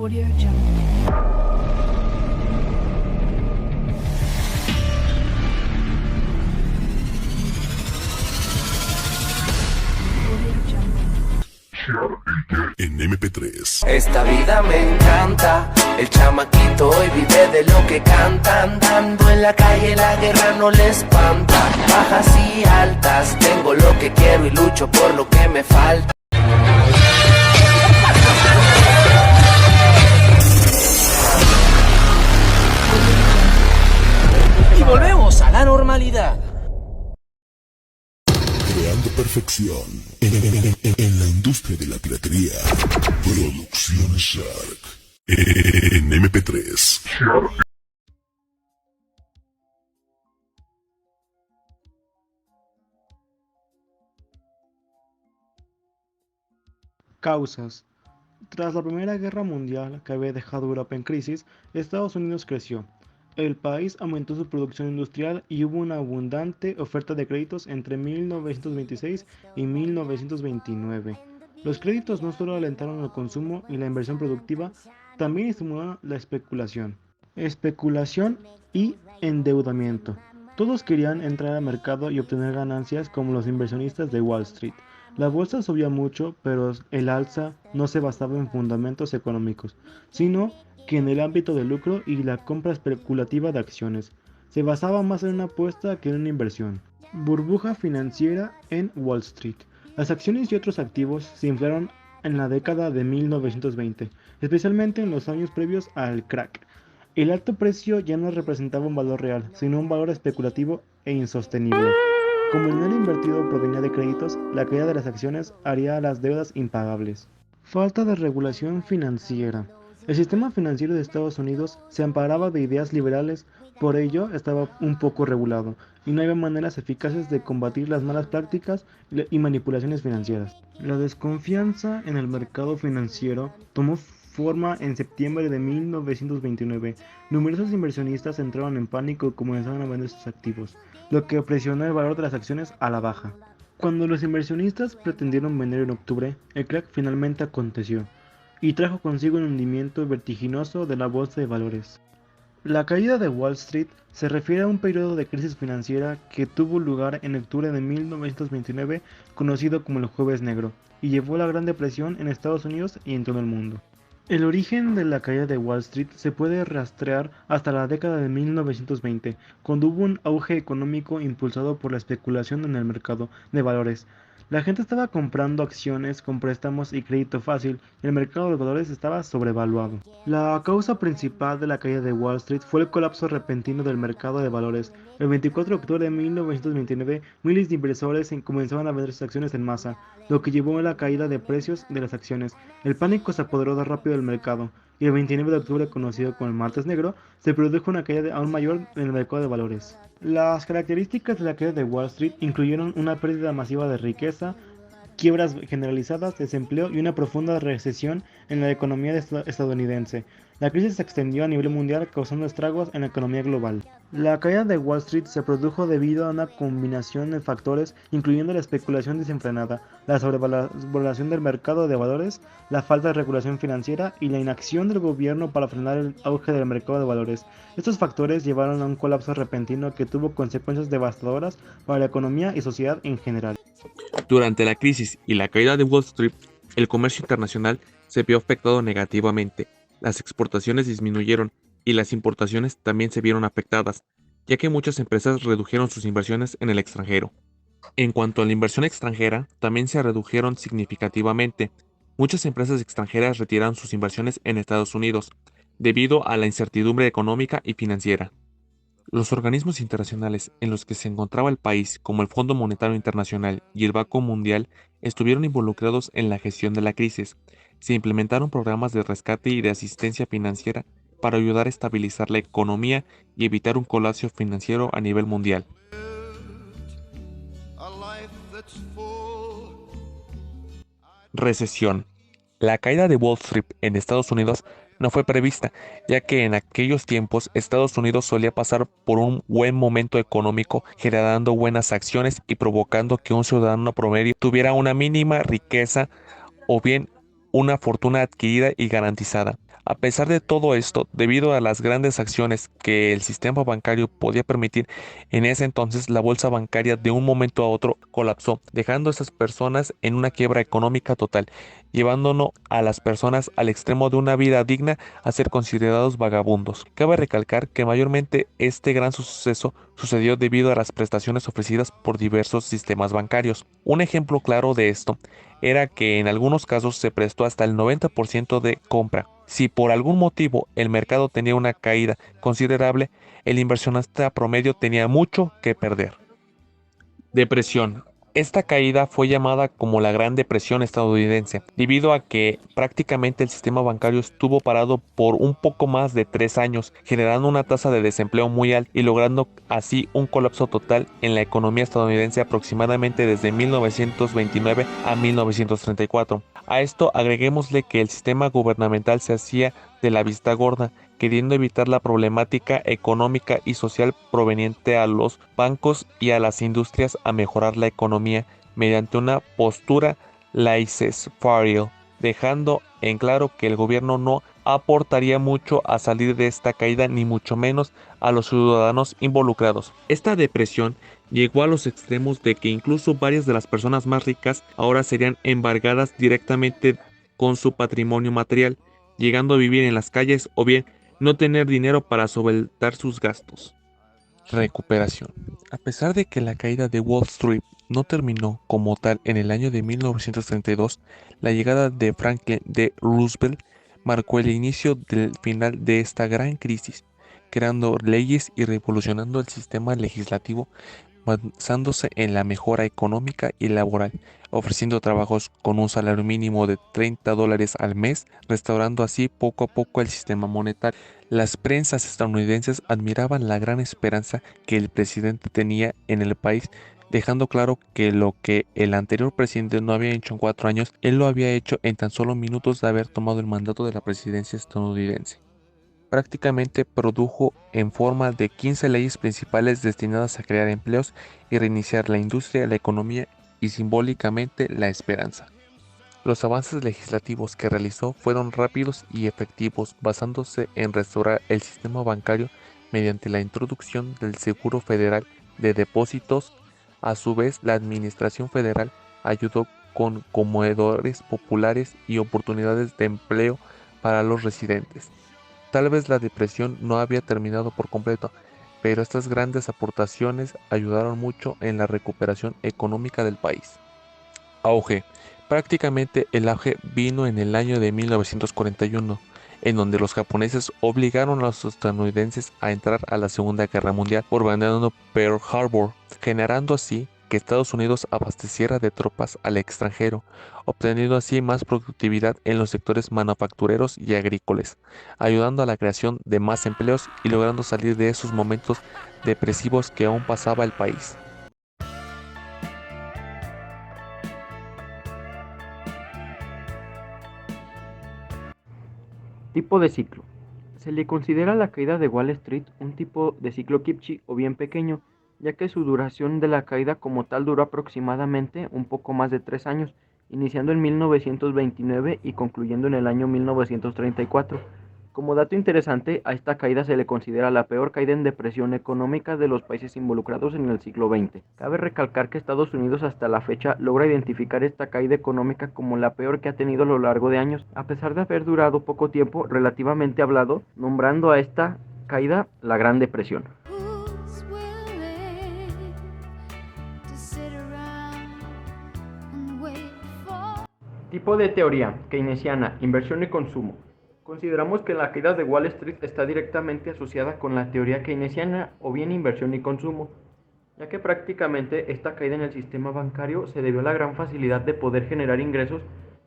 Audio Jungle. Audio Jungle. En MP3. Esta vida me encanta, el chamaquito hoy vive de lo que canta. Andando en la calle la guerra no le espanta. Bajas y altas, tengo lo que quiero y lucho por lo que me falta. Y volvemos a la normalidad. Creando perfección en la industria de la piratería. Producciones Shark. En MP3. Causas. Tras la Primera Guerra Mundial, que había dejado Europa en crisis, Estados Unidos creció. El país aumentó su producción industrial y hubo una abundante oferta de créditos entre 1926 y 1929. Los créditos no solo alentaron el consumo y la inversión productiva, también estimularon la especulación. Especulación y endeudamiento. Todos querían entrar al mercado y obtener ganancias como los inversionistas de Wall Street. La bolsa subía mucho, pero el alza no se basaba en fundamentos económicos, sino que en el ámbito del lucro y la compra especulativa de acciones. Se basaba más en una apuesta que en una inversión. Burbuja financiera en Wall Street. Las acciones y otros activos se inflaron en la década de 1920, especialmente en los años previos al crack. El alto precio ya no representaba un valor real, sino un valor especulativo e insostenible. Como el dinero invertido provenía de créditos, la caída de las acciones haría las deudas impagables. Falta de regulación financiera. El sistema financiero de Estados Unidos se amparaba de ideas liberales, por ello estaba un poco regulado, y no había maneras eficaces de combatir las malas prácticas y manipulaciones financieras. La desconfianza en el mercado financiero tomó forma en septiembre de 1929. Numerosos inversionistas entraron en pánico y comenzaron a vender sus activos, lo que presionó el valor de las acciones a la baja. Cuando los inversionistas pretendieron vender en octubre, el crack finalmente aconteció y trajo consigo un hundimiento vertiginoso de la bolsa de valores. La caída de Wall Street se refiere a un periodo de crisis financiera que tuvo lugar en octubre de 1929, conocido como el Jueves Negro, y llevó a la Gran Depresión en Estados Unidos y en todo el mundo. El origen de la caída de Wall Street se puede rastrear hasta la década de 1920, cuando hubo un auge económico impulsado por la especulación en el mercado de valores. La gente estaba comprando acciones con préstamos y crédito fácil, y el mercado de valores estaba sobrevaluado. La causa principal de la caída de Wall Street fue el colapso repentino del mercado de valores. El 24 de octubre de 1929, miles de inversores comenzaron a vender sus acciones en masa, lo que llevó a la caída de precios de las acciones. El pánico se apoderó de rápido del mercado, y el 29 de octubre, conocido como el Martes Negro, se produjo una caída aún mayor en el mercado de valores. Las características de la caída de Wall Street incluyeron una pérdida masiva de riqueza, quiebras generalizadas, desempleo y una profunda recesión en la economía estadounidense. La crisis se extendió a nivel mundial, causando estragos en la economía global. La caída de Wall Street se produjo debido a una combinación de factores, incluyendo la especulación desenfrenada, la sobrevaloración del mercado de valores, la falta de regulación financiera y la inacción del gobierno para frenar el auge del mercado de valores. Estos factores llevaron a un colapso repentino que tuvo consecuencias devastadoras para la economía y sociedad en general. Durante la crisis y la caída de Wall Street, el comercio internacional se vio afectado negativamente. Las exportaciones disminuyeron y las importaciones también se vieron afectadas, ya que muchas empresas redujeron sus inversiones en el extranjero. En cuanto a la inversión extranjera, también se redujeron significativamente. Muchas empresas extranjeras retiraron sus inversiones en Estados Unidos, debido a la incertidumbre económica y financiera. Los organismos internacionales en los que se encontraba el país, como el Fondo Monetario Internacional y el Banco Mundial, estuvieron involucrados en la gestión de la crisis. Se implementaron programas de rescate y de asistencia financiera para ayudar a estabilizar la economía y evitar un colapso financiero a nivel mundial. Recesión. La caída de Wall Street en Estados Unidos no fue prevista, ya que en aquellos tiempos Estados Unidos solía pasar por un buen momento económico, generando buenas acciones y provocando que un ciudadano promedio tuviera una mínima riqueza o bien una fortuna adquirida y garantizada. A pesar de todo esto, debido a las grandes acciones que el sistema bancario podía permitir, en ese entonces la bolsa bancaria de un momento a otro colapsó, dejando a esas personas en una quiebra económica total, llevándonos a las personas al extremo de una vida digna a ser considerados vagabundos. Cabe recalcar que mayormente este gran suceso sucedió debido a las prestaciones ofrecidas por diversos sistemas bancarios. Un ejemplo claro de esto era que en algunos casos se prestó hasta el 90% de compra. Si por algún motivo el mercado tenía una caída considerable, el inversionista promedio tenía mucho que perder. Depresión. Esta caída fue llamada como la Gran Depresión estadounidense, debido a que prácticamente el sistema bancario estuvo parado por un poco más de 3 años, generando una tasa de desempleo muy alta y logrando así un colapso total en la economía estadounidense aproximadamente desde 1929 a 1934. A esto agreguémosle que el sistema gubernamental se hacía de la vista gorda, queriendo evitar la problemática económica y social proveniente a los bancos y a las industrias a mejorar la economía mediante una postura laissez-faire, dejando en claro que el gobierno no aportaría mucho a salir de esta caída ni mucho menos a los ciudadanos involucrados. Esta depresión llegó a los extremos de que incluso varias de las personas más ricas ahora serían embargadas directamente con su patrimonio material, llegando a vivir en las calles o bien no tener dinero para solventar sus gastos. Recuperación. A pesar de que la caída de Wall Street no terminó como tal en el año de 1932, la llegada de Franklin D. Roosevelt marcó el inicio del final de esta gran crisis, creando leyes y revolucionando el sistema legislativo, basándose en la mejora económica y laboral, ofreciendo trabajos con un salario mínimo de $30 al mes, restaurando así poco a poco el sistema monetario. Las prensas estadounidenses admiraban la gran esperanza que el presidente tenía en el país, dejando claro que lo que el anterior presidente no había hecho en 4 años, él lo había hecho en tan solo minutos de haber tomado el mandato de la presidencia estadounidense. Prácticamente produjo en forma de 15 leyes principales destinadas a crear empleos y reiniciar la industria, la economía y simbólicamente la esperanza. Los avances legislativos que realizó fueron rápidos y efectivos, basándose en restaurar el sistema bancario mediante la introducción del Seguro Federal de Depósitos. A su vez, la Administración Federal ayudó con comedores populares y oportunidades de empleo para los residentes. Tal vez la depresión no había terminado por completo, pero estas grandes aportaciones ayudaron mucho en la recuperación económica del país. Auge. Prácticamente el auge vino en el año de 1941, en donde los japoneses obligaron a los estadounidenses a entrar a la Segunda Guerra Mundial bombardeando Pearl Harbor, generando así que Estados Unidos abasteciera de tropas al extranjero, obteniendo así más productividad en los sectores manufactureros y agrícolas, ayudando a la creación de más empleos y logrando salir de esos momentos depresivos que aún pasaba el país. Tipo de ciclo. Se le considera la caída de Wall Street un tipo de ciclo Kipchi o bien pequeño, ya que su duración de la caída como tal duró aproximadamente un poco más de 3 años, iniciando en 1929 y concluyendo en el año 1934. Como dato interesante, a esta caída se le considera la peor caída en depresión económica de los países involucrados en el siglo XX. Cabe recalcar que Estados Unidos hasta la fecha logra identificar esta caída económica como la peor que ha tenido a lo largo de años, a pesar de haber durado poco tiempo relativamente hablado, nombrando a esta caída la Gran Depresión. Who's willing to sit around and wait for? Tipo de teoría keynesiana, inversión y consumo. Consideramos que la caída de Wall Street está directamente asociada con la teoría keynesiana o bien inversión y consumo, ya que prácticamente esta caída en el sistema bancario se debió a la gran facilidad de poder generar ingresos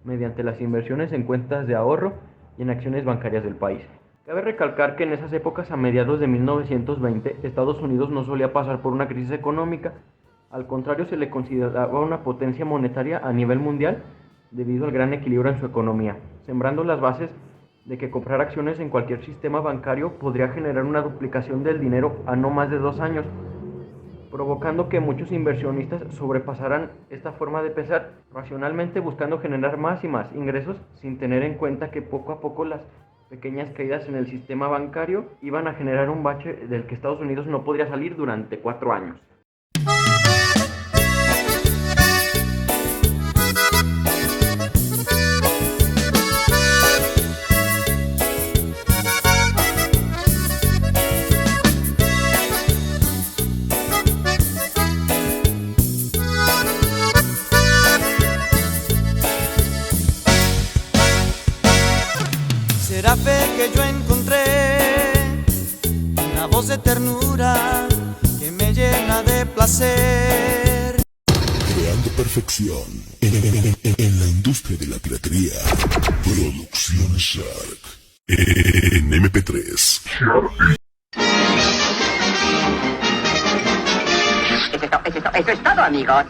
mediante las inversiones en cuentas de ahorro y en acciones bancarias del país. Cabe recalcar que en esas épocas, a mediados de 1920, Estados Unidos no solía pasar por una crisis económica, al contrario se le consideraba una potencia monetaria a nivel mundial debido al gran equilibrio en su economía, sembrando las bases de que comprar acciones en cualquier sistema bancario podría generar una duplicación del dinero a no más de 2 años. provocando que muchos inversionistas sobrepasaran esta forma de pensar, racionalmente buscando generar más y más ingresos sin tener en cuenta que poco a poco las pequeñas caídas en el sistema bancario iban a generar un bache del que Estados Unidos no podría salir durante 4 años. Será fe que yo encontré una voz de ternura que me llena de placer. Creando perfección en la industria de la piratería. Producciones Shark. En MP3. Eso es todo, amigos.